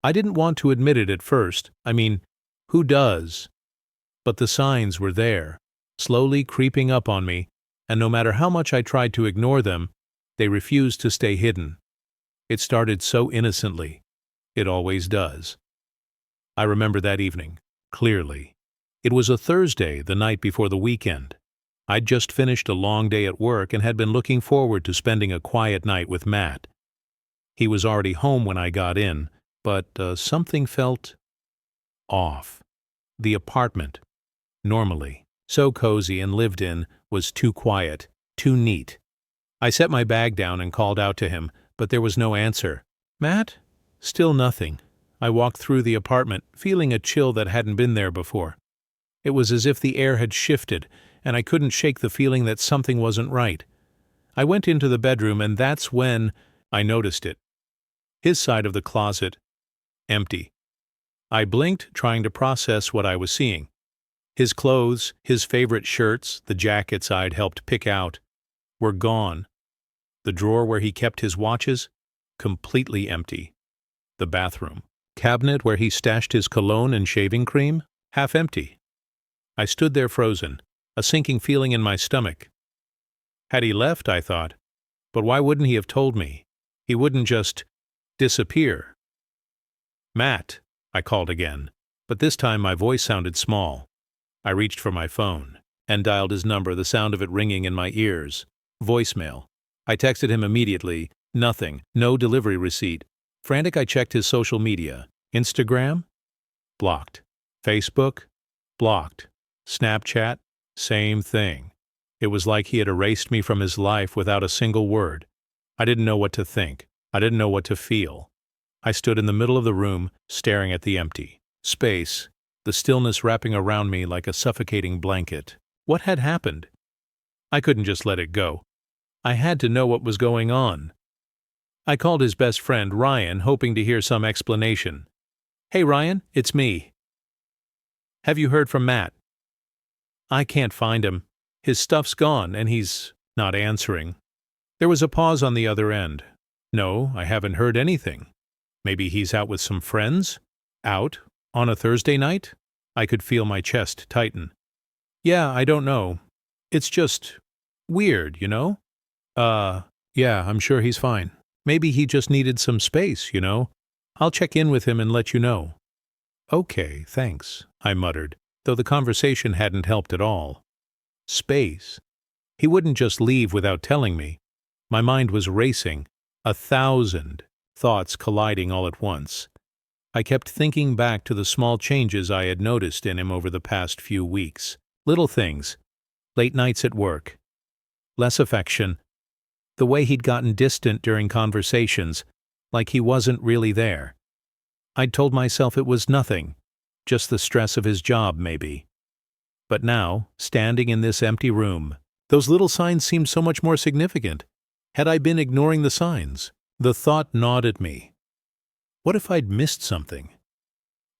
I didn't want to admit it at first. I mean, who does? But the signs were there, slowly creeping up on me, and no matter how much I tried to ignore them, they refused to stay hidden. It started so innocently. It always does. I remember that evening, clearly. It was a Thursday, the night before the weekend. I'd just finished a long day at work and had been looking forward to spending a quiet night with Matt. He was already home when I got in, but something felt off. The apartment, normally so cozy and lived in, was too quiet, too neat. I set my bag down and called out to him, but there was no answer. "Matt?" Still nothing. I walked through the apartment, feeling a chill that hadn't been there before. It was as if the air had shifted, and I couldn't shake the feeling that something wasn't right. I went into the bedroom, and that's when I noticed it. His side of the closet, empty. I blinked, trying to process what I was seeing. His clothes, his favorite shirts, the jackets I'd helped pick out, were gone. The drawer where he kept his watches, completely empty. The bathroom cabinet where he stashed his cologne and shaving cream, half empty. I stood there frozen, a sinking feeling in my stomach. Had he left, I thought, but why wouldn't he have told me? He wouldn't just disappear. "Matt," I called again, but this time my voice sounded small. I reached for my phone and dialed his number, the sound of it ringing in my ears. Voicemail. I texted him immediately. Nothing. No delivery receipt. Frantic, I checked his social media. Instagram? Blocked. Facebook? Blocked. Snapchat? Same thing. It was like he had erased me from his life without a single word. I didn't know what to think. I didn't know what to feel. I stood in the middle of the room, staring at the empty space, the stillness wrapping around me like a suffocating blanket. What had happened? I couldn't just let it go. I had to know what was going on. I called his best friend, Ryan, hoping to hear some explanation. "Hey, Ryan, it's me. Have you heard from Matt?" "I can't find him. His stuff's gone, and he's not answering." There was a pause on the other end. "No, I haven't heard anything. Maybe he's out with some friends? Out? On a Thursday night?" I could feel my chest tighten. "Yeah, I don't know. It's just weird, you know?" Yeah, I'm sure he's fine. Maybe he just needed some space, you know? I'll check in with him and let you know." "Okay, thanks," I muttered, though the conversation hadn't helped at all. Space. He wouldn't just leave without telling me. My mind was racing, 1,000 thoughts colliding all at once. I kept thinking back to the small changes I had noticed in him over the past few weeks. Little things. Late nights at work. Less affection. The way he'd gotten distant during conversations, like he wasn't really there. I'd told myself it was nothing, just the stress of his job, maybe. But now, standing in this empty room, those little signs seemed so much more significant. Had I been ignoring the signs? The thought gnawed at me. What if I'd missed something?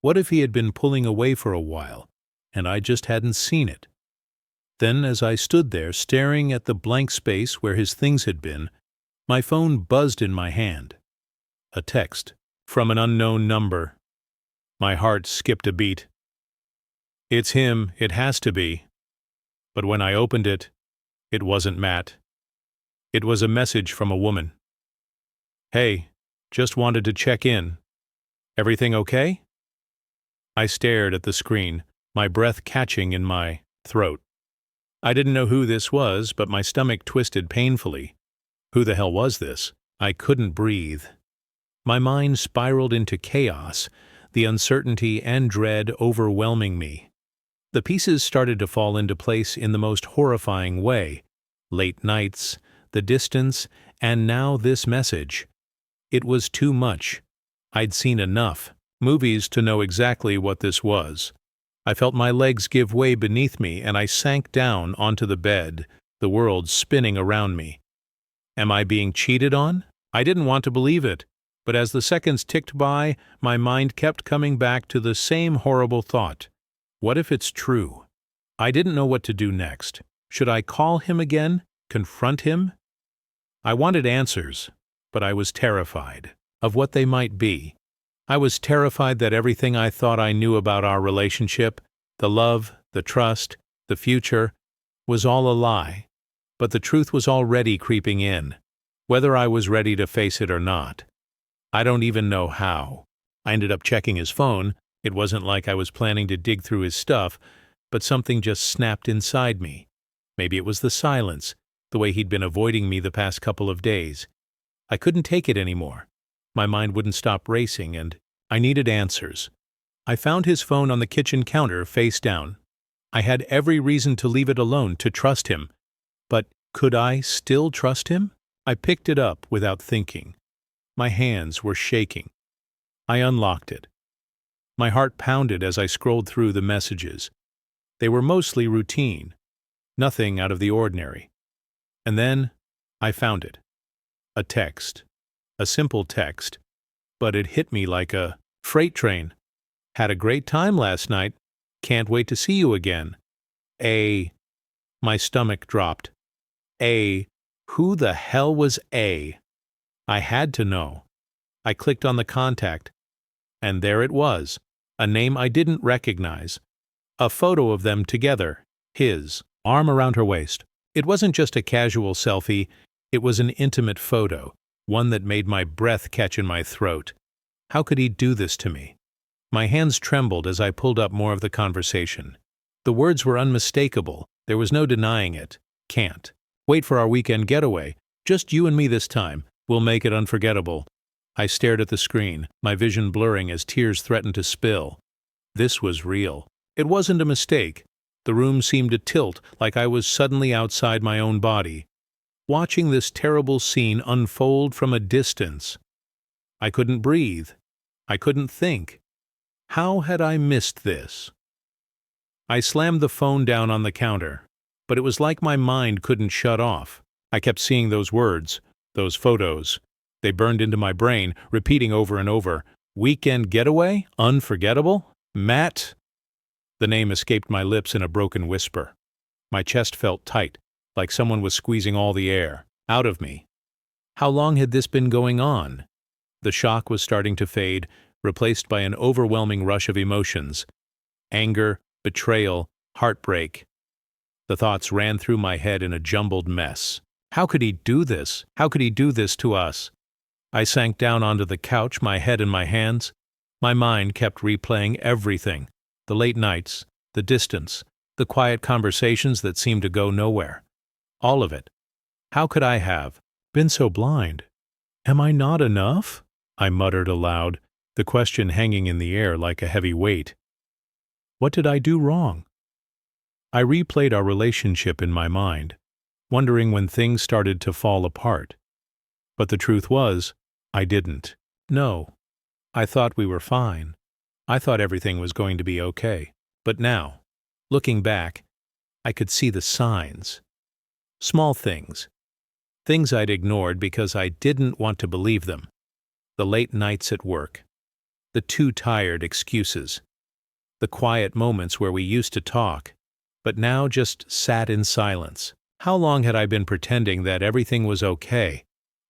What if he had been pulling away for a while, and I just hadn't seen it? Then, as I stood there staring at the blank space where his things had been, my phone buzzed in my hand. A text from an unknown number. My heart skipped a beat. It's him, it has to be. But when I opened it, it wasn't Matt. It was a message from a woman. "Hey, just wanted to check in. Everything okay?" I stared at the screen, my breath catching in my throat. I didn't know who this was, but my stomach twisted painfully. Who the hell was this? I couldn't breathe. My mind spiraled into chaos, the uncertainty and dread overwhelming me. The pieces started to fall into place in the most horrifying way. Late nights, the distance, and now this message. It was too much. I'd seen enough movies to know exactly what this was. I felt my legs give way beneath me, and I sank down onto the bed, the world spinning around me. Am I being cheated on? I didn't want to believe it, but as the seconds ticked by, my mind kept coming back to the same horrible thought. What if it's true? I didn't know what to do next. Should I call him again? Confront him? I wanted answers, but I was terrified of what they might be. I was terrified that everything I thought I knew about our relationship, the love, the trust, the future, was all a lie. But the truth was already creeping in, whether I was ready to face it or not. I don't even know how. I ended up checking his phone. It wasn't like I was planning to dig through his stuff, but something just snapped inside me. Maybe it was the silence, the way he'd been avoiding me the past couple of days. I couldn't take it anymore. My mind wouldn't stop racing, and I needed answers. I found his phone on the kitchen counter, face down. I had every reason to leave it alone, to trust him. But could I still trust him? I picked it up without thinking. My hands were shaking. I unlocked it. My heart pounded as I scrolled through the messages. They were mostly routine, nothing out of the ordinary. And then I found it. A text. A simple text. But it hit me like a freight train. Had a great time last night. Can't wait to see you again. A. My stomach dropped. A. Who the hell was A? I had to know. I clicked on the contact. And there it was. A name I didn't recognize. A photo of them together. His. Arm around her waist. It wasn't just a casual selfie. It was an intimate photo. One that made my breath catch in my throat. How could he do this to me? My hands trembled as I pulled up more of the conversation. The words were unmistakable. There was no denying it. Can't. Wait for our weekend getaway. Just you and me this time. We'll make it unforgettable. I stared at the screen, my vision blurring as tears threatened to spill. This was real. It wasn't a mistake. The room seemed to tilt like I was suddenly outside my own body, watching this terrible scene unfold from a distance. I couldn't breathe. I couldn't think. How had I missed this? I slammed the phone down on the counter, but it was like my mind couldn't shut off. I kept seeing those words, those photos. They burned into my brain, repeating over and over. Weekend getaway? Unforgettable? Matt? The name escaped my lips in a broken whisper. My chest felt tight, like someone was squeezing all the air out of me. How long had this been going on? The shock was starting to fade, replaced by an overwhelming rush of emotions. Anger, betrayal, heartbreak. The thoughts ran through my head in a jumbled mess. How could he do this? How could he do this to us? I sank down onto the couch, my head in my hands. My mind kept replaying everything. The late nights, the distance, the quiet conversations that seemed to go nowhere. All of it. How could I have been so blind? Am I not enough? I muttered aloud, the question hanging in the air like a heavy weight. What did I do wrong? I replayed our relationship in my mind, wondering when things started to fall apart. But the truth was, I didn't. No. I thought we were fine. I thought everything was going to be okay. But now, looking back, I could see the signs. Small things. Things I'd ignored because I didn't want to believe them. The late nights at work. The too tired excuses. The quiet moments where we used to talk, but now just sat in silence. How long had I been pretending that everything was okay?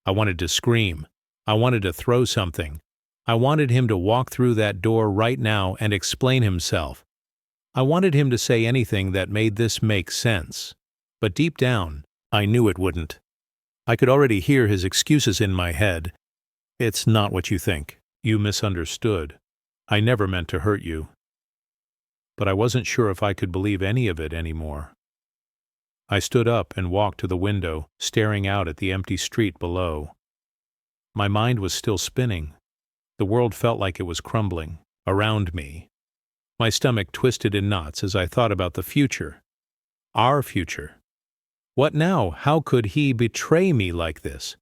I wanted to scream. I wanted to throw something. I wanted him to walk through that door right now and explain himself. I wanted him to say anything that made this make sense. But deep down, I knew it wouldn't. I could already hear his excuses in my head. It's not what you think. You misunderstood. I never meant to hurt you. But I wasn't sure if I could believe any of it anymore. I stood up and walked to the window, staring out at the empty street below. My mind was still spinning. The world felt like it was crumbling around me. My stomach twisted in knots as I thought about the future. Our future. What now? How could he betray me like this?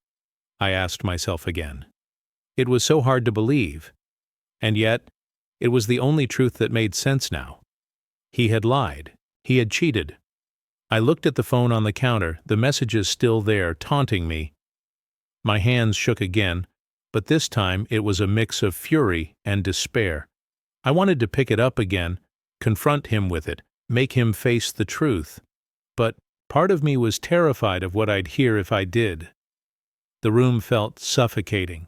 I asked myself again. It was so hard to believe. And yet, it was the only truth that made sense now. He had lied. He had cheated. I looked at the phone on the counter, the messages still there, taunting me. My hands shook again, but this time it was a mix of fury and despair. I wanted to pick it up again, confront him with it, make him face the truth. But part of me was terrified of what I'd hear if I did. The room felt suffocating.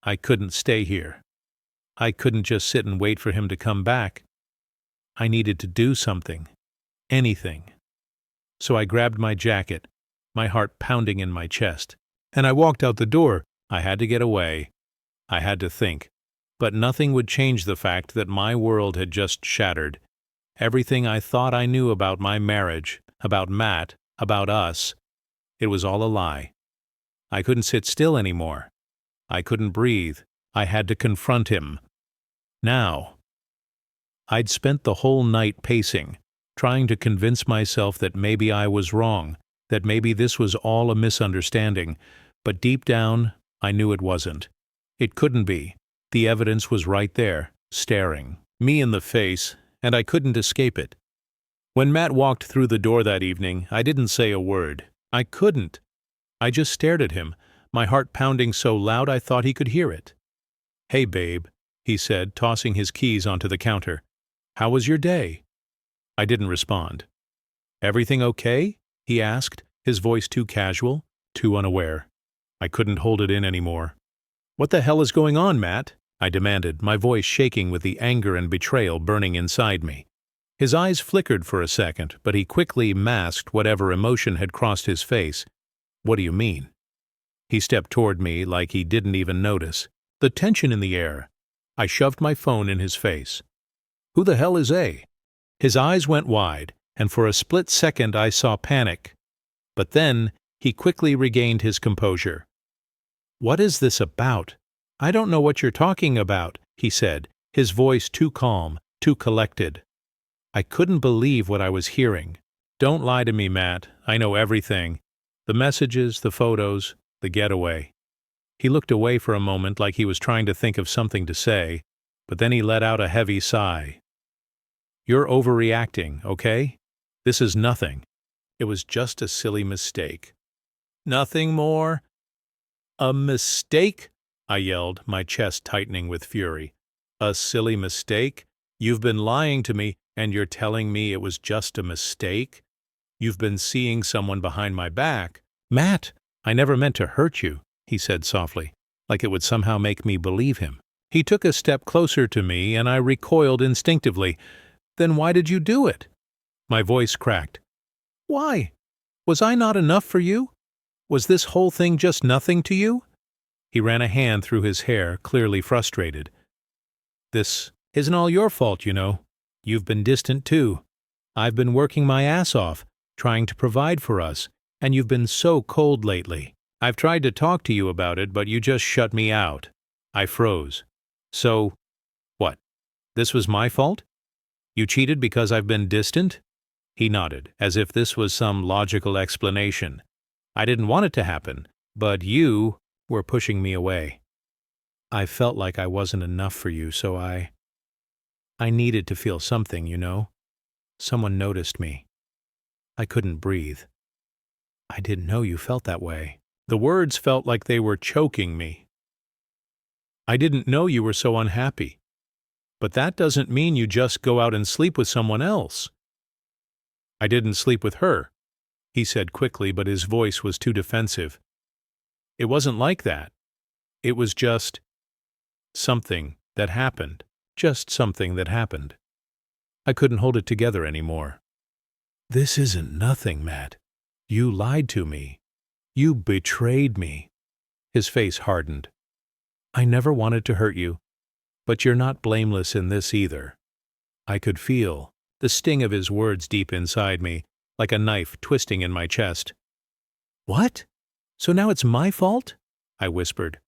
I couldn't stay here. I couldn't just sit and wait for him to come back. I needed to do something. Anything. So I grabbed my jacket, my heart pounding in my chest, and I walked out the door. I had to get away. I had to think. But nothing would change the fact that my world had just shattered. Everything I thought I knew about my marriage, about Matt, about us, it was all a lie. I couldn't sit still anymore. I couldn't breathe. I had to confront him. Now. I'd spent the whole night pacing, trying to convince myself that maybe I was wrong, that maybe this was all a misunderstanding, but deep down, I knew it wasn't. It couldn't be. The evidence was right there, staring me in the face, and I couldn't escape it. When Matt walked through the door that evening, I didn't say a word. I couldn't. I just stared at him, my heart pounding so loud I thought he could hear it. "Hey, babe," he said, tossing his keys onto the counter. "How was your day?" I didn't respond. "Everything okay?" he asked, his voice too casual, too unaware. I couldn't hold it in anymore. "What the hell is going on, Matt?" I demanded, my voice shaking with the anger and betrayal burning inside me. His eyes flickered for a second, but he quickly masked whatever emotion had crossed his face. "What do you mean?" He stepped toward me like he didn't even notice. The tension in the air. I shoved my phone in his face. "Who the hell is A?" His eyes went wide, and for a split second I saw panic. But then he quickly regained his composure. "What is this about? I don't know what you're talking about," he said, his voice too calm, too collected. I couldn't believe what I was hearing. "Don't lie to me, Matt. I know everything. The messages, the photos, the getaway." He looked away for a moment like he was trying to think of something to say, but then he let out a heavy sigh. "You're overreacting, okay? This is nothing. It was just a silly mistake." "Nothing more?" "A mistake?" I yelled, my chest tightening with fury. "A silly mistake? You've been lying to me, and you're telling me it was just a mistake? You've been seeing someone behind my back." "Matt, I never meant to hurt you," he said softly, like it would somehow make me believe him. He took a step closer to me, and I recoiled instinctively. "Then why did you do it?" My voice cracked. "Why? Was I not enough for you? Was this whole thing just nothing to you?" He ran a hand through his hair, clearly frustrated. "This isn't all your fault, you know. You've been distant too. I've been working my ass off, trying to provide for us, and you've been so cold lately. I've tried to talk to you about it, but you just shut me out." I froze. "So, what? This was my fault? You cheated because I've been distant?" He nodded, as if this was some logical explanation. "I didn't want it to happen, but you were pushing me away. I felt like I wasn't enough for you, so I needed to feel something, you know. Someone noticed me. I couldn't breathe. I didn't know you felt that way." The words felt like they were choking me. "I didn't know you were so unhappy. But that doesn't mean you just go out and sleep with someone else." "I didn't sleep with her," he said quickly, but his voice was too defensive. "It wasn't like that. It was just something that happened. Just something that happened." I couldn't hold it together anymore. "This isn't nothing, Matt. You lied to me. You betrayed me." His face hardened. "I never wanted to hurt you, but you're not blameless in this either." I could feel the sting of his words deep inside me, like a knife twisting in my chest. "What? So now it's my fault?" I whispered.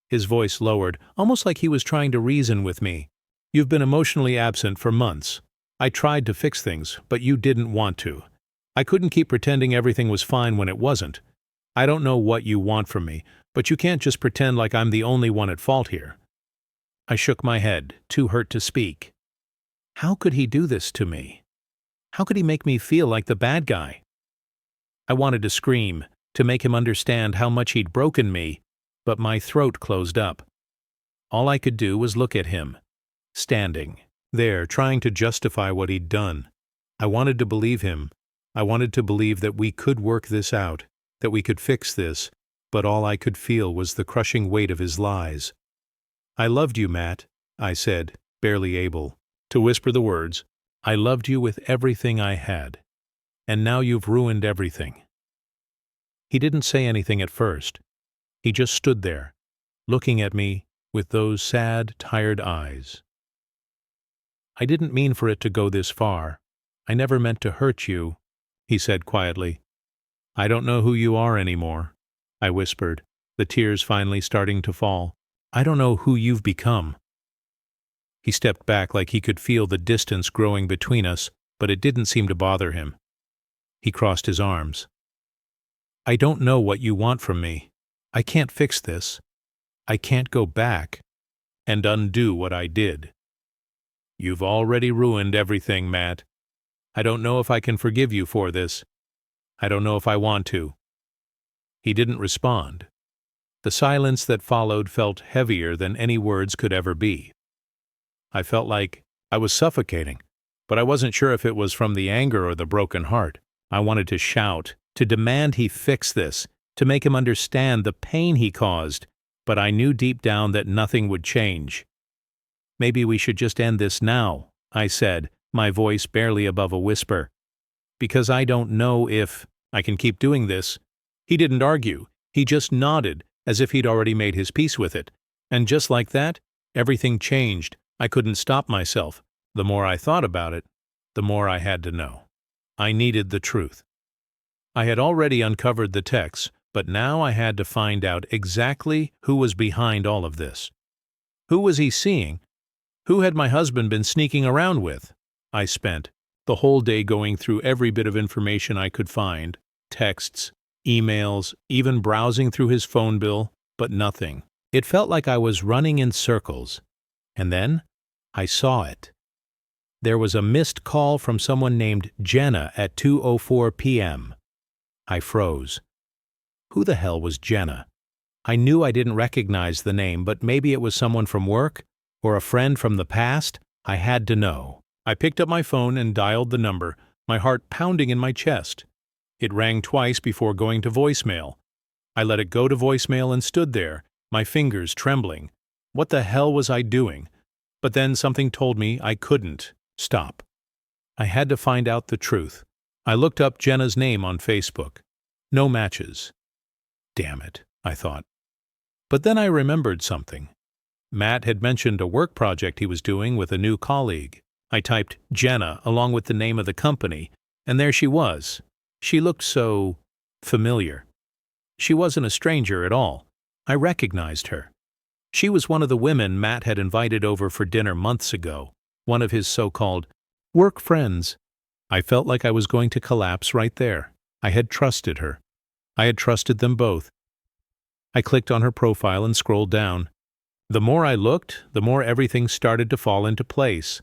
His voice lowered, almost like he was trying to reason with me. "You've been emotionally absent for months. I tried to fix things, but you didn't want to. I couldn't keep pretending everything was fine when it wasn't. I don't know what you want from me, but you can't just pretend like I'm the only one at fault here." I shook my head, too hurt to speak. How could he do this to me? How could he make me feel like the bad guy? I wanted to scream, to make him understand how much he'd broken me, but my throat closed up. All I could do was look at him, standing there trying to justify what he'd done. I wanted to believe him. I wanted to believe that we could work this out, that we could fix this, but all I could feel was the crushing weight of his lies. "I loved you, Matt. I said, barely able to whisper the words. I loved you with everything I had. And now you've ruined everything. He didn't say anything at first. He just stood there, looking at me with those sad, tired eyes. I didn't mean for it to go this far. I never meant to hurt you, he said quietly. I don't know who you are anymore, I whispered, the tears finally starting to fall. I don't know who you've become. He stepped back like he could feel the distance growing between us, but it didn't seem to bother him. He crossed his arms. I don't know what you want from me. I can't fix this. I can't go back and undo what I did. You've already ruined everything, Matt. I don't know if I can forgive you for this. I don't know if I want to. He didn't respond. The silence that followed felt heavier than any words could ever be. I felt like I was suffocating, but I wasn't sure if it was from the anger or the broken heart. I wanted to shout, to demand he fix this, to make him understand the pain he caused, but I knew deep down that nothing would change. Maybe we should just end this now, I said, my voice barely above a whisper. Because I don't know if I can keep doing this. He didn't argue. He just nodded, as if he'd already made his peace with it. And just like that, everything changed. I couldn't stop myself. The more I thought about it, the more I had to know. I needed the truth. I had already uncovered the texts, but now I had to find out exactly who was behind all of this. Who was he seeing? Who had my husband been sneaking around with? I spent the whole day going through every bit of information I could find, texts, emails, even browsing through his phone bill, but nothing. It felt like I was running in circles. And then I saw it. There was a missed call from someone named Jenna at 2:04 p.m. I froze. Who the hell was Jenna? I knew I didn't recognize the name, but maybe it was someone from work or a friend from the past. I had to know. I picked up my phone and dialed the number, my heart pounding in my chest. It rang twice before going to voicemail. I let it go to voicemail and stood there, my fingers trembling. What the hell was I doing? But then something told me I couldn't stop. I had to find out the truth. I looked up Jenna's name on Facebook. No matches. Damn it, I thought. But then I remembered something. Matt had mentioned a work project he was doing with a new colleague. I typed Jenna along with the name of the company, and there she was. She looked so familiar. She wasn't a stranger at all. I recognized her. She was one of the women Matt had invited over for dinner months ago, one of his so-called work friends. I felt like I was going to collapse right there. I had trusted her. I had trusted them both. I clicked on her profile and scrolled down. The more I looked, the more everything started to fall into place.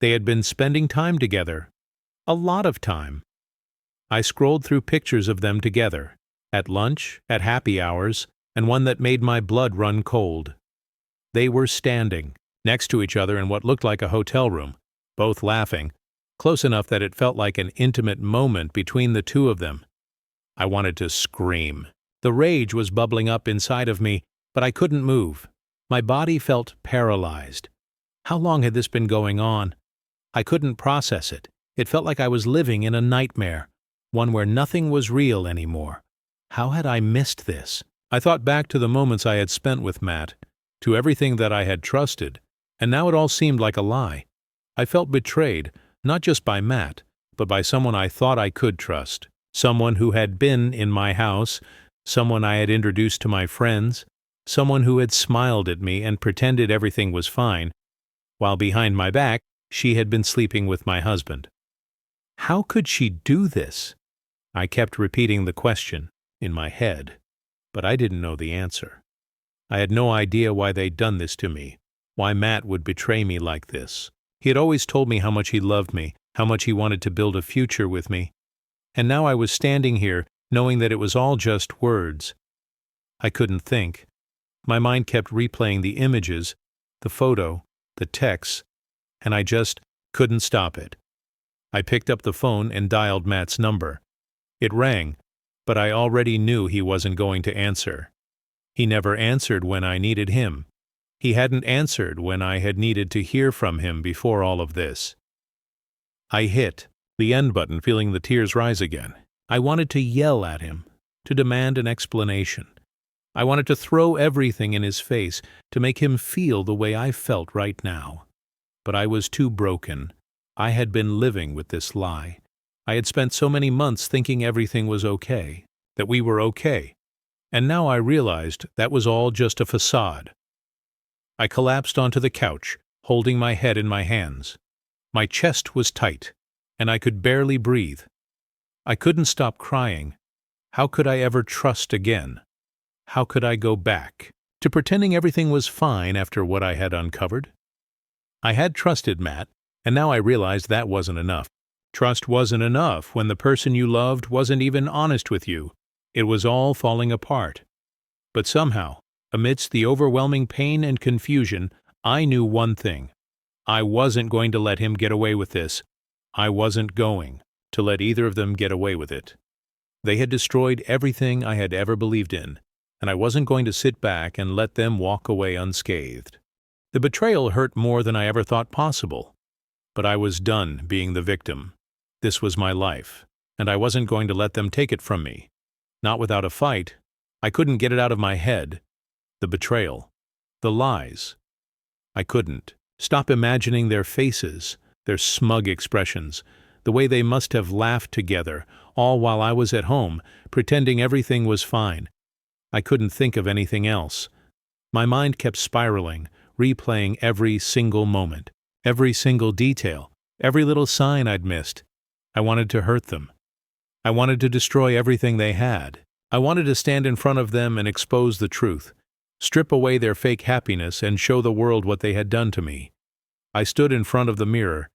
They had been spending time together. A lot of time. I scrolled through pictures of them together, at lunch, at happy hours, and one that made my blood run cold. They were standing, next to each other in what looked like a hotel room, both laughing, close enough that it felt like an intimate moment between the two of them. I wanted to scream. The rage was bubbling up inside of me, but I couldn't move. My body felt paralyzed. How long had this been going on? I couldn't process it. It felt like I was living in a nightmare, one where nothing was real anymore. How had I missed this? I thought back to the moments I had spent with Matt, to everything that I had trusted, and now it all seemed like a lie. I felt betrayed, not just by Matt, but by someone I thought I could trust, someone who had been in my house, someone I had introduced to my friends, someone who had smiled at me and pretended everything was fine, while behind my back she had been sleeping with my husband. How could she do this? I kept repeating the question in my head, but I didn't know the answer. I had no idea why they'd done this to me, why Matt would betray me like this. He had always told me how much he loved me, how much he wanted to build a future with me. And now I was standing here, knowing that it was all just words. I couldn't think. My mind kept replaying the images, the photo, the texts, and I just couldn't stop it. I picked up the phone and dialed Matt's number. It rang, but I already knew he wasn't going to answer. He never answered when I needed him. He hadn't answered when I had needed to hear from him before all of this. I hit the end button, feeling the tears rise again. I wanted to yell at him, to demand an explanation. I wanted to throw everything in his face to make him feel the way I felt right now. But I was too broken. I had been living with this lie. I had spent so many months thinking everything was okay, that we were okay. And now I realized that was all just a facade. I collapsed onto the couch, holding my head in my hands. My chest was tight, and I could barely breathe. I couldn't stop crying. How could I ever trust again? How could I go back to pretending everything was fine after what I had uncovered? I had trusted Matt, and now I realized that wasn't enough. Trust wasn't enough when the person you loved wasn't even honest with you. It was all falling apart. But somehow, amidst the overwhelming pain and confusion, I knew one thing. I wasn't going to let him get away with this. I wasn't going to let either of them get away with it. They had destroyed everything I had ever believed in, and I wasn't going to sit back and let them walk away unscathed. The betrayal hurt more than I ever thought possible. But I was done being the victim. This was my life, and I wasn't going to let them take it from me. Not without a fight. I couldn't get it out of my head. The betrayal. The lies. I couldn't stop imagining their faces, their smug expressions, the way they must have laughed together, all while I was at home, pretending everything was fine. I couldn't think of anything else. My mind kept spiraling, replaying every single moment, every single detail, every little sign I'd missed. I wanted to hurt them. I wanted to destroy everything they had. I wanted to stand in front of them and expose the truth, strip away their fake happiness and show the world what they had done to me. I stood in front of the mirror,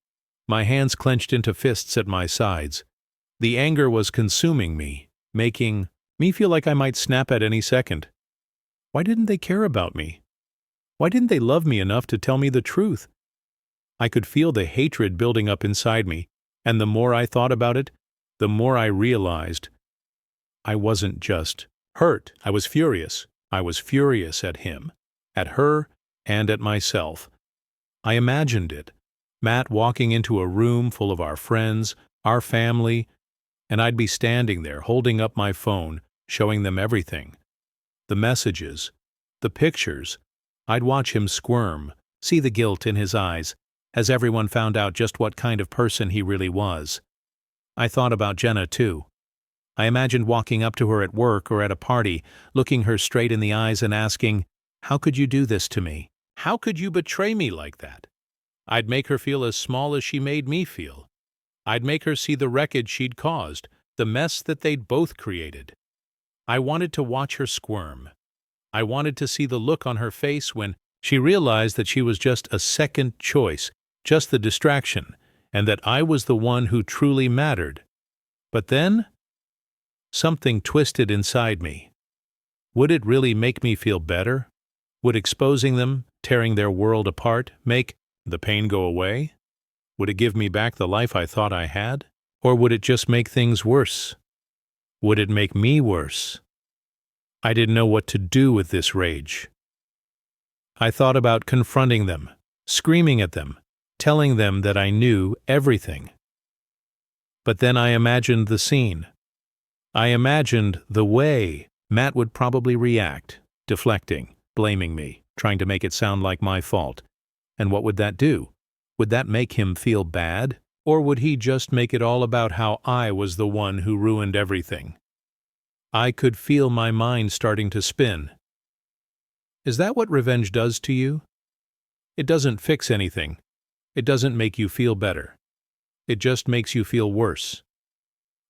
my hands clenched into fists at my sides. The anger was consuming me, making me feel like I might snap at any second. Why didn't they care about me? Why didn't they love me enough to tell me the truth? I could feel the hatred building up inside me, and the more I thought about it, the more I realized I wasn't just hurt. I was furious. I was furious at him, at her, and at myself. I imagined it. Matt walking into a room full of our friends, our family, and I'd be standing there holding up my phone, showing them everything. The messages, the pictures. I'd watch him squirm, see the guilt in his eyes, as everyone found out just what kind of person he really was. I thought about Jenna, too. I imagined walking up to her at work or at a party, looking her straight in the eyes and asking, "How could you do this to me? How could you betray me like that?" I'd make her feel as small as she made me feel. I'd make her see the wreckage she'd caused, the mess that they'd both created. I wanted to watch her squirm. I wanted to see the look on her face when she realized that she was just a second choice, just the distraction, and that I was the one who truly mattered. But then, something twisted inside me. Would it really make me feel better? Would exposing them, tearing their world apart, make the pain go away? Would it give me back the life I thought I had? Or would it just make things worse? Would it make me worse? I didn't know what to do with this rage. I thought about confronting them, screaming at them, telling them that I knew everything. But then I imagined the scene. I imagined the way Matt would probably react, deflecting, blaming me, trying to make it sound like my fault. And what would that do? Would that make him feel bad? Or would he just make it all about how I was the one who ruined everything? I could feel my mind starting to spin. Is that what revenge does to you? It doesn't fix anything. It doesn't make you feel better. It just makes you feel worse.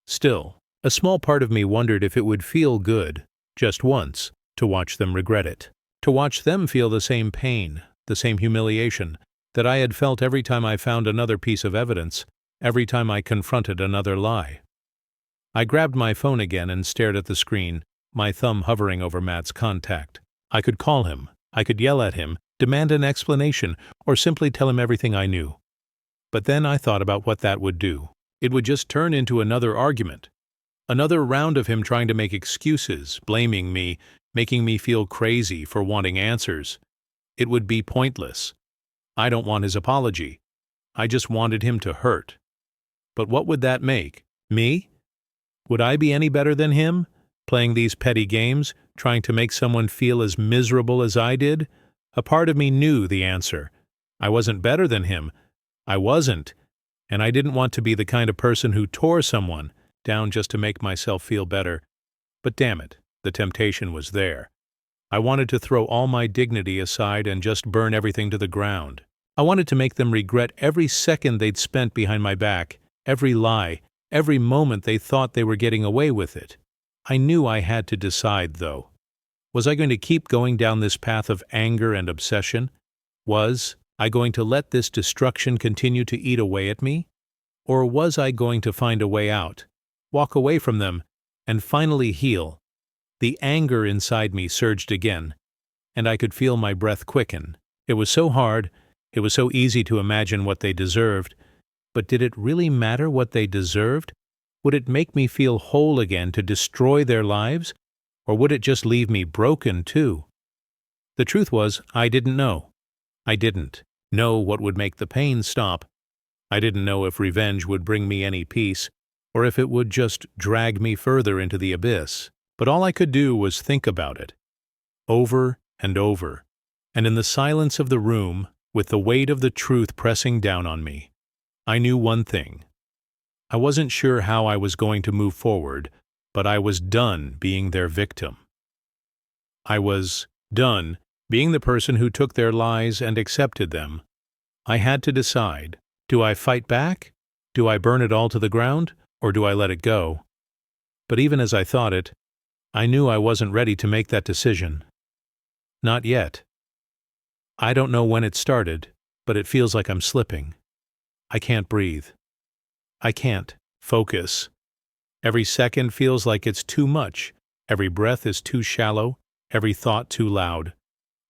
Still, a small part of me wondered if it would feel good, just once, to watch them regret it. To watch them feel the same pain, the same humiliation, that I had felt every time I found another piece of evidence, every time I confronted another lie. I grabbed my phone again and stared at the screen, my thumb hovering over Matt's contact. I could call him, I could yell at him, demand an explanation, or simply tell him everything I knew. But then I thought about what that would do. It would just turn into another argument. Another round of him trying to make excuses, blaming me, making me feel crazy for wanting answers. it would be pointless. I don't want his apology. I just wanted him to hurt. But what would that make? Me? Would I be any better than him, playing these petty games, trying to make someone feel as miserable as I did? A part of me knew the answer. I wasn't better than him. I wasn't. And I didn't want to be the kind of person who tore someone down just to make myself feel better. But damn it, the temptation was there. I wanted to throw all my dignity aside and just burn everything to the ground. I wanted to make them regret every second they'd spent behind my back, every lie, every moment they thought they were getting away with it. I knew I had to decide, though. Was I going to keep going down this path of anger and obsession? Was I going to let this destruction continue to eat away at me? Or was I going to find a way out, walk away from them, and finally heal? The anger inside me surged again, and I could feel my breath quicken. It was so hard, it was so easy to imagine what they deserved, but did it really matter what they deserved? Would it make me feel whole again to destroy their lives? Or would it just leave me broken too? The truth was, I didn't know. I didn't know what would make the pain stop. I didn't know if revenge would bring me any peace, or if it would just drag me further into the abyss. But all I could do was think about it, over and over, and in the silence of the room, with the weight of the truth pressing down on me, I knew one thing. I wasn't sure how I was going to move forward, but I was done being their victim. I was done being the person who took their lies and accepted them. I had to decide, do I fight back? Do I burn it all to the ground? Or do I let it go? But even as I thought it, I knew I wasn't ready to make that decision. Not yet. I don't know when it started, but it feels like I'm slipping. I can't breathe. I can't focus. Every second feels like it's too much. Every breath is too shallow. Every thought too loud.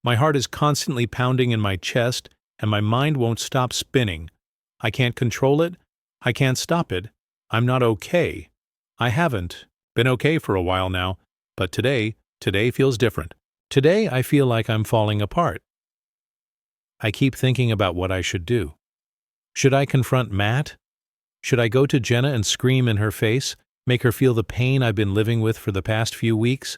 My heart is constantly pounding in my chest, and my mind won't stop spinning. I can't control it. I can't stop it. I'm not okay. I haven't been okay for a while now, but today feels different. Today I feel like I'm falling apart. I keep thinking about what I should do. Should I confront Matt? Should I go to Jenna and scream in her face, make her feel the pain I've been living with for the past few weeks?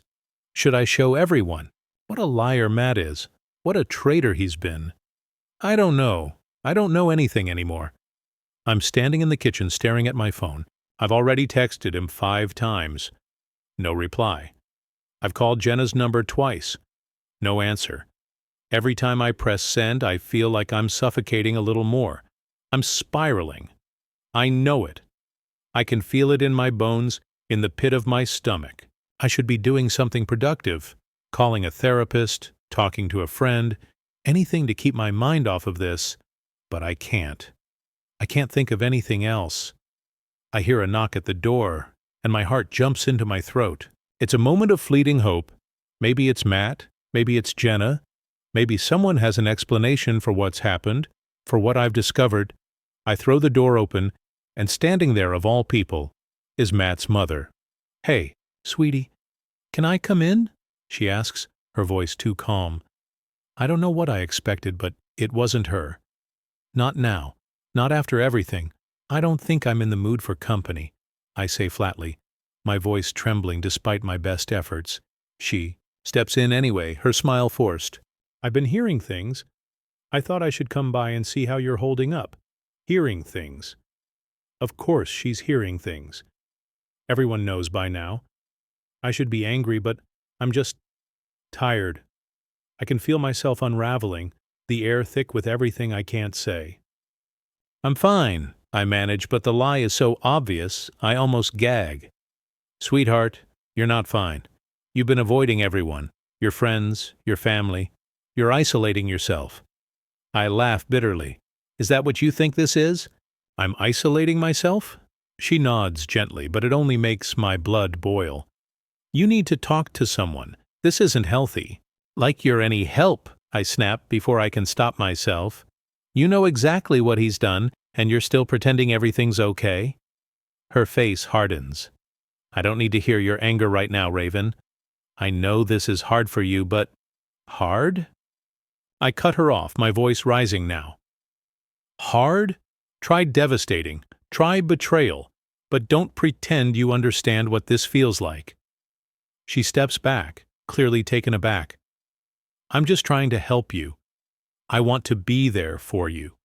Should I show everyone what a liar Matt is, what a traitor he's been? I don't know. I don't know anything anymore. I'm standing in the kitchen staring at my phone. I've already texted him 5 times. No reply. I've called Jenna's number twice. No answer. Every time I press send, I feel like I'm suffocating a little more. I'm spiraling. I know it. I can feel it in my bones, in the pit of my stomach. I should be doing something productive, calling a therapist, talking to a friend, anything to keep my mind off of this, but I can't. I can't think of anything else. I hear a knock at the door, and my heart jumps into my throat. It's a moment of fleeting hope. Maybe it's Matt, maybe it's Jenna, maybe someone has an explanation for what's happened, for what I've discovered. I throw the door open, and standing there of all people is Matt's mother. "Hey, sweetie, can I come in?" she asks, her voice too calm. I don't know what I expected, but it wasn't her. Not now. Not after everything. I don't think I'm in the mood for company, I say flatly, my voice trembling despite my best efforts. She steps in anyway, her smile forced. "I've been hearing things. I thought I should come by and see how you're holding up." Hearing things. Of course she's hearing things. Everyone knows by now. I should be angry, but I'm just tired. I can feel myself unraveling, the air thick with everything I can't say. "I'm fine," I manage, but the lie is so obvious, I almost gag. "Sweetheart, you're not fine. You've been avoiding everyone, your friends, your family. You're isolating yourself." I laugh bitterly. "Is that what you think this is? I'm isolating myself?" She nods gently, but it only makes my blood boil. "You need to talk to someone. This isn't healthy." "Like you're any help," I snap before I can stop myself. "You know exactly what he's done, and you're still pretending everything's okay?" Her face hardens. "I don't need to hear your anger right now, Raven. I know this is hard for you, but..." "Hard?" I cut her off, my voice rising now. Hard? Try devastating. Try betrayal. But don't pretend you understand what this feels like. She steps back, clearly taken aback. I'm just trying to help you. I want to be there for you.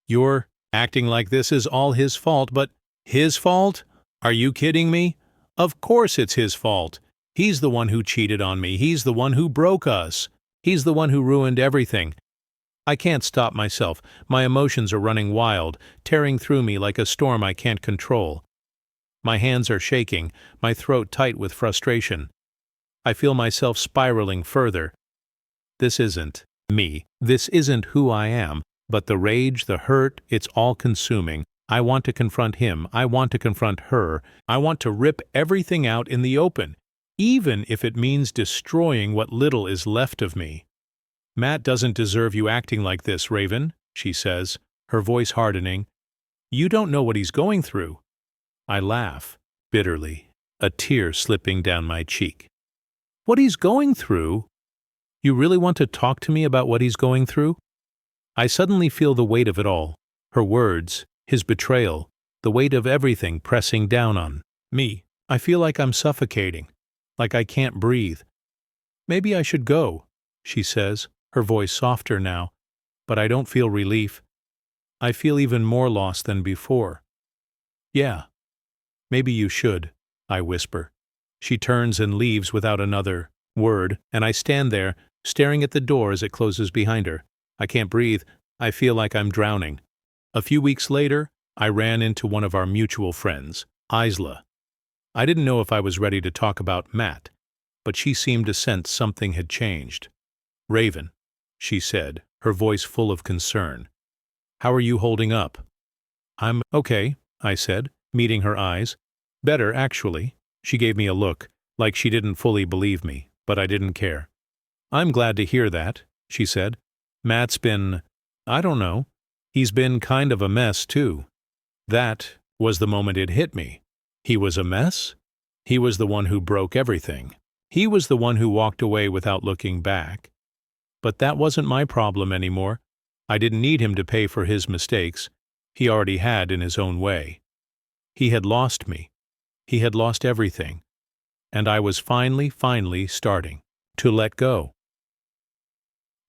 You're acting like this is all his fault, but his fault? Are you kidding me? Of course it's his fault. He's the one who cheated on me. He's the one who broke us. He's the one who ruined everything. I can't stop myself. My emotions are running wild, tearing through me like a storm I can't control. My hands are shaking, my throat tight with frustration. I feel myself spiraling further. This isn't me. This isn't who I am. But the rage, the hurt, it's all consuming. I want to confront him. I want to confront her. I want to rip everything out in the open, even if it means destroying what little is left of me. Matt doesn't deserve you acting like this, Raven, she says, her voice hardening. You don't know what he's going through. I laugh, bitterly, a tear slipping down my cheek. What he's going through? You really want to talk to me about what he's going through? I suddenly feel the weight of it all, her words, his betrayal, the weight of everything pressing down on me. I feel like I'm suffocating, like I can't breathe. Maybe I should go, she says, her voice softer now, but I don't feel relief. I feel even more lost than before. Yeah, maybe you should, I whisper. She turns and leaves without another word, and I stand there, staring at the door as it closes behind her. I can't breathe. I feel like I'm drowning. A few weeks later, I ran into one of our mutual friends, Isla. I didn't know if I was ready to talk about Matt, but she seemed to sense something had changed. Raven, she said, her voice full of concern. How are you holding up? I'm okay, I said, meeting her eyes. Better, actually. She gave me a look, like she didn't fully believe me, but I didn't care. I'm glad to hear that, she said. Matt's been, I don't know, he's been kind of a mess, too. That was the moment it hit me. He was a mess? He was the one who broke everything. He was the one who walked away without looking back. But that wasn't my problem anymore. I didn't need him to pay for his mistakes. He already had in his own way. He had lost me. He had lost everything. And I was finally starting to let go.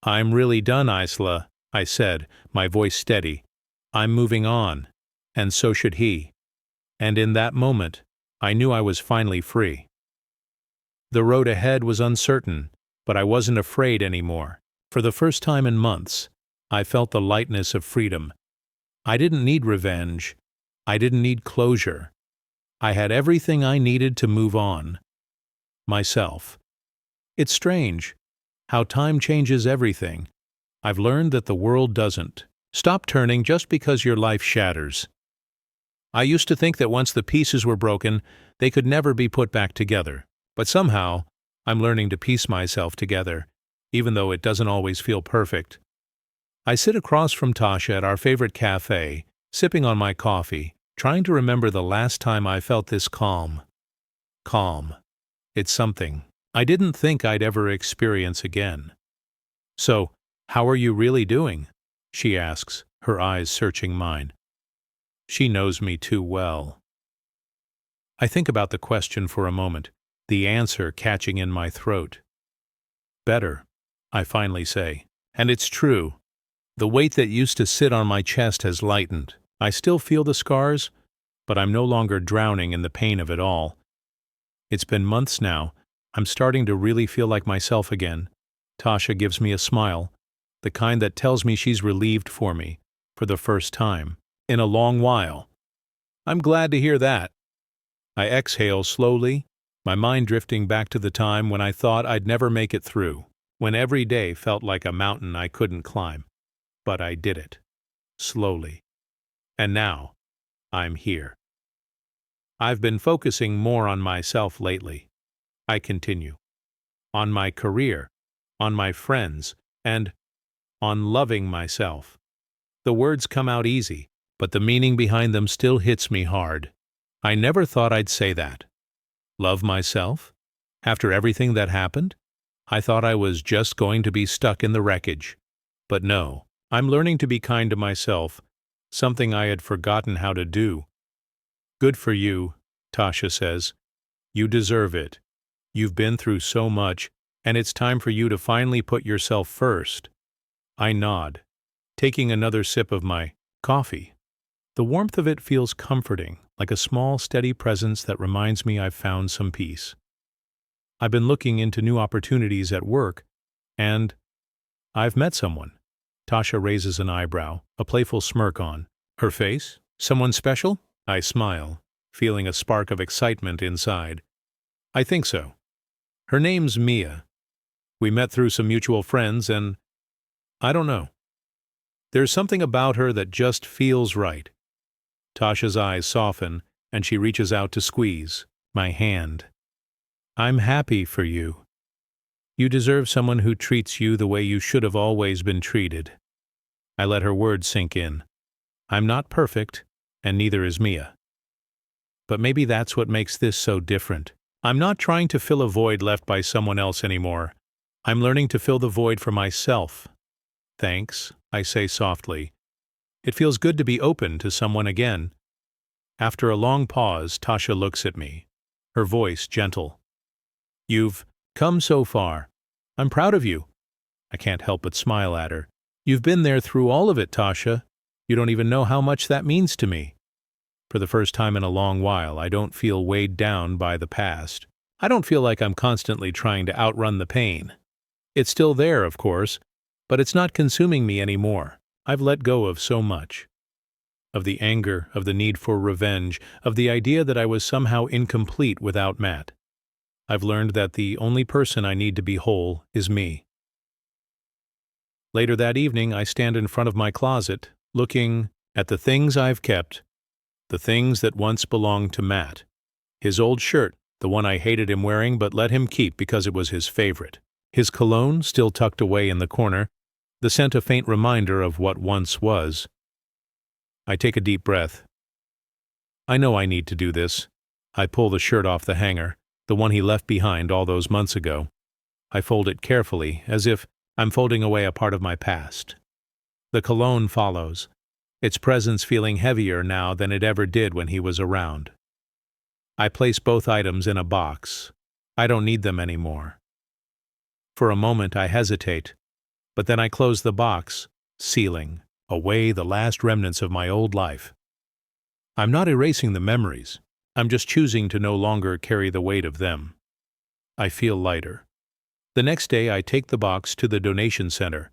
I'm really done, Isla, I said, my voice steady. I'm moving on, and so should he. And in that moment, I knew I was finally free. The road ahead was uncertain, but I wasn't afraid anymore. For the first time in months, I felt the lightness of freedom. I didn't need revenge. I didn't need closure. I had everything I needed to move on. Myself. It's strange how time changes everything. I've learned that the world doesn't stop turning just because your life shatters. I used to think that once the pieces were broken, they could never be put back together. But somehow, I'm learning to piece myself together, even though it doesn't always feel perfect. I sit across from Tasha at our favorite cafe, sipping on my coffee, trying to remember the last time I felt this calm. Calm. It's something I didn't think I'd ever experience again. So, how are you really doing? She asks, her eyes searching mine. She knows me too well. I think about the question for a moment, the answer catching in my throat. Better, I finally say. And it's true. The weight that used to sit on my chest has lightened. I still feel the scars, but I'm no longer drowning in the pain of it all. It's been months now. I'm starting to really feel like myself again. Tasha gives me a smile, the kind that tells me she's relieved for me, for the first time, in a long while. I'm glad to hear that. I exhale slowly, my mind drifting back to the time when I thought I'd never make it through, when every day felt like a mountain I couldn't climb. But I did it. Slowly. And now, I'm here. I've been focusing more on myself lately. I continue. On my career, on my friends, and on loving myself. The words come out easy, but the meaning behind them still hits me hard. I never thought I'd say that. Love myself? After everything that happened? I thought I was just going to be stuck in the wreckage. But no, I'm learning to be kind to myself, something I had forgotten how to do. Good for you, Tasha says. You deserve it. You've been through so much, and it's time for you to finally put yourself first. I nod, taking another sip of my coffee. The warmth of it feels comforting, like a small, steady presence that reminds me I've found some peace. I've been looking into new opportunities at work, and I've met someone. Tasha raises an eyebrow, a playful smirk on her face. Someone special? I smile, feeling a spark of excitement inside. I think so. Her name's Mia. We met through some mutual friends, and I don't know. There's something about her that just feels right. Tasha's eyes soften, and she reaches out to squeeze my hand. I'm happy for you. You deserve someone who treats you the way you should have always been treated. I let her words sink in. I'm not perfect, and neither is Mia. But maybe that's what makes this so different. I'm not trying to fill a void left by someone else anymore. I'm learning to fill the void for myself. Thanks, I say softly. It feels good to be open to someone again. After a long pause, Tasha looks at me, her voice gentle. You've come so far. I'm proud of you. I can't help but smile at her. You've been there through all of it, Tasha. You don't even know how much that means to me. For the first time in a long while, I don't feel weighed down by the past. I don't feel like I'm constantly trying to outrun the pain. It's still there, of course, but it's not consuming me anymore. I've let go of so much. Of the anger, of the need for revenge, of the idea that I was somehow incomplete without Matt. I've learned that the only person I need to be whole is me. Later that evening, I stand in front of my closet, looking at the things I've kept, the things that once belonged to Matt. His old shirt, the one I hated him wearing but let him keep because it was his favorite. His cologne, still tucked away in the corner, the scent a faint reminder of what once was. I take a deep breath. I know I need to do this. I pull the shirt off the hanger, the one he left behind all those months ago. I fold it carefully, as if I'm folding away a part of my past. The cologne follows, its presence feeling heavier now than it ever did when he was around. I place both items in a box. I don't need them anymore. For a moment I hesitate, but then I close the box, sealing away the last remnants of my old life. I'm not erasing the memories. I'm just choosing to no longer carry the weight of them. I feel lighter. The next day I take the box to the donation center.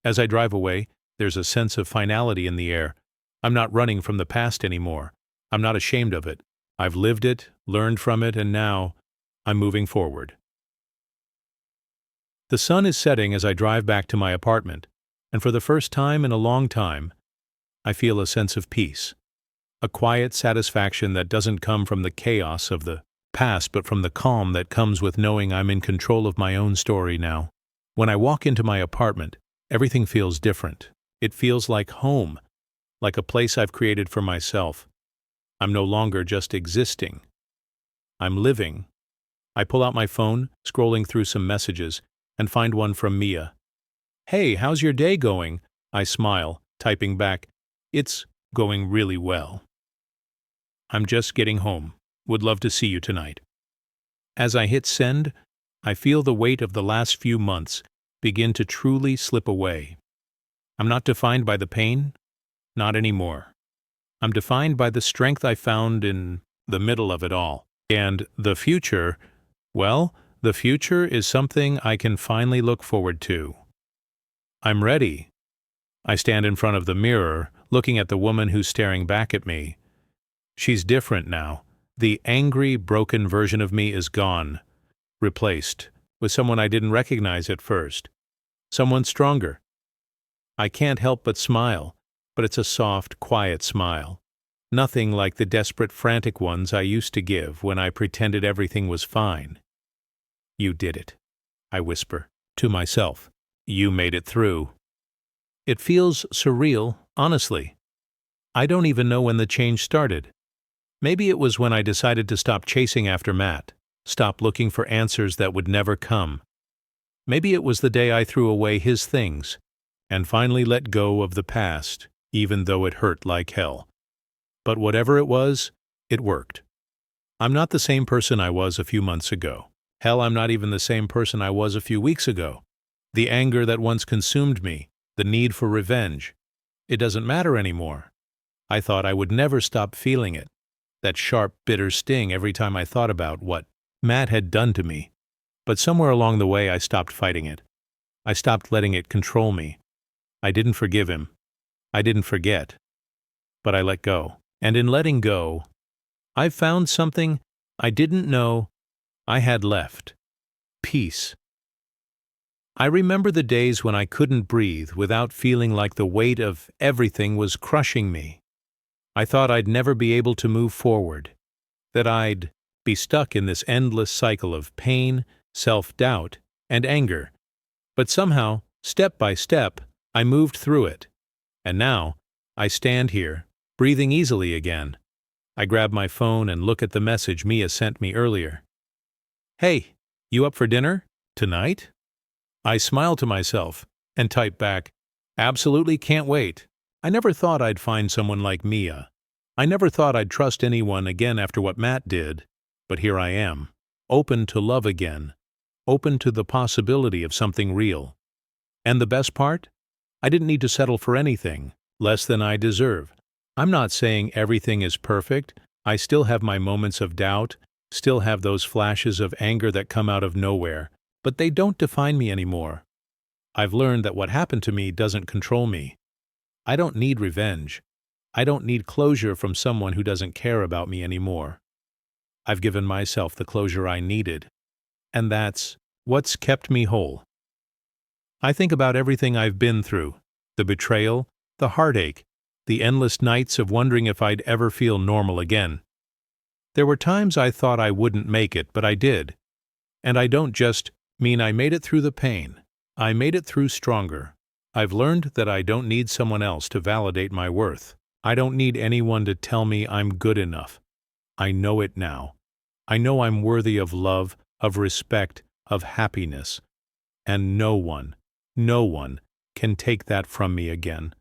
As I drive away, there's a sense of finality in the air. I'm not running from the past anymore. I'm not ashamed of it. I've lived it, learned from it, and now I'm moving forward. The sun is setting as I drive back to my apartment, and for the first time in a long time, I feel a sense of peace. A quiet satisfaction that doesn't come from the chaos of the past, but from the calm that comes with knowing I'm in control of my own story now. When I walk into my apartment, everything feels different. It feels like home, like a place I've created for myself. I'm no longer just existing. I'm living. I pull out my phone, scrolling through some messages, and find one from Mia. Hey, how's your day going? I smile, typing back, it's going really well. I'm just getting home. Would love to see you tonight. As I hit send, I feel the weight of the last few months begin to truly slip away. I'm not defined by the pain, not anymore. I'm defined by the strength I found in the middle of it all. And the future, well, the future is something I can finally look forward to. I'm ready. I stand in front of the mirror, looking at the woman who's staring back at me. She's different now. The angry, broken version of me is gone, replaced with someone I didn't recognize at first. Someone stronger. I can't help but smile, but it's a soft, quiet smile. Nothing like the desperate, frantic ones I used to give when I pretended everything was fine. You did it, I whisper to myself. You made it through. It feels surreal, honestly. I don't even know when the change started. Maybe it was when I decided to stop chasing after Matt, stop looking for answers that would never come. Maybe it was the day I threw away his things, and finally let go of the past, even though it hurt like hell. But whatever it was, it worked. I'm not the same person I was a few months ago. Hell, I'm not even the same person I was a few weeks ago. The anger that once consumed me, the need for revenge, it doesn't matter anymore. I thought I would never stop feeling it, that sharp, bitter sting every time I thought about what Matt had done to me. But somewhere along the way I stopped fighting it. I stopped letting it control me. I didn't forgive him. I didn't forget. But I let go. And in letting go, I found something I didn't know I had left. Peace. I remember the days when I couldn't breathe without feeling like the weight of everything was crushing me. I thought I'd never be able to move forward, that I'd be stuck in this endless cycle of pain, self-doubt, and anger. But somehow, step by step, I moved through it. And now, I stand here, breathing easily again. I grab my phone and look at the message Mia sent me earlier. "Hey, you up for dinner? Tonight?" I smile to myself and type back, "Absolutely can't wait." I never thought I'd find someone like Mia. I never thought I'd trust anyone again after what Matt did. But here I am, open to love again, open to the possibility of something real. And the best part? I didn't need to settle for anything less than I deserve. I'm not saying everything is perfect. I still have my moments of doubt, still have those flashes of anger that come out of nowhere, but they don't define me anymore. I've learned that what happened to me doesn't control me. I don't need revenge. I don't need closure from someone who doesn't care about me anymore. I've given myself the closure I needed, and that's what's kept me whole. I think about everything I've been through, the betrayal, the heartache, the endless nights of wondering if I'd ever feel normal again. There were times I thought I wouldn't make it, but I did. And I don't just mean I made it through the pain. I made it through stronger. I've learned that I don't need someone else to validate my worth. I don't need anyone to tell me I'm good enough. I know it now. I know I'm worthy of love, of respect, of happiness. And no one can take that from me again.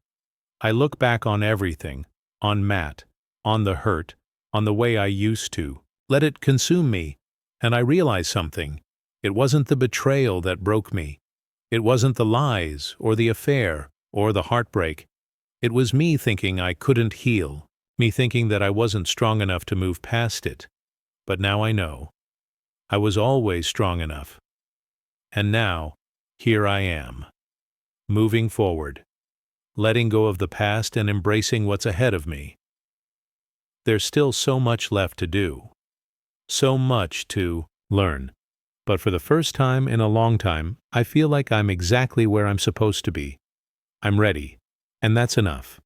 I look back on everything, on Matt, on the hurt, on the way I used to, let it consume me, and I realize something. It wasn't the betrayal that broke me. It wasn't the lies, or the affair, or the heartbreak. It was me thinking I couldn't heal, me thinking that I wasn't strong enough to move past it. But now I know. I was always strong enough. And now, here I am, moving forward, letting go of the past and embracing what's ahead of me. There's still so much left to do, so much to learn. But for the first time in a long time, I feel like I'm exactly where I'm supposed to be. I'm ready, and that's enough.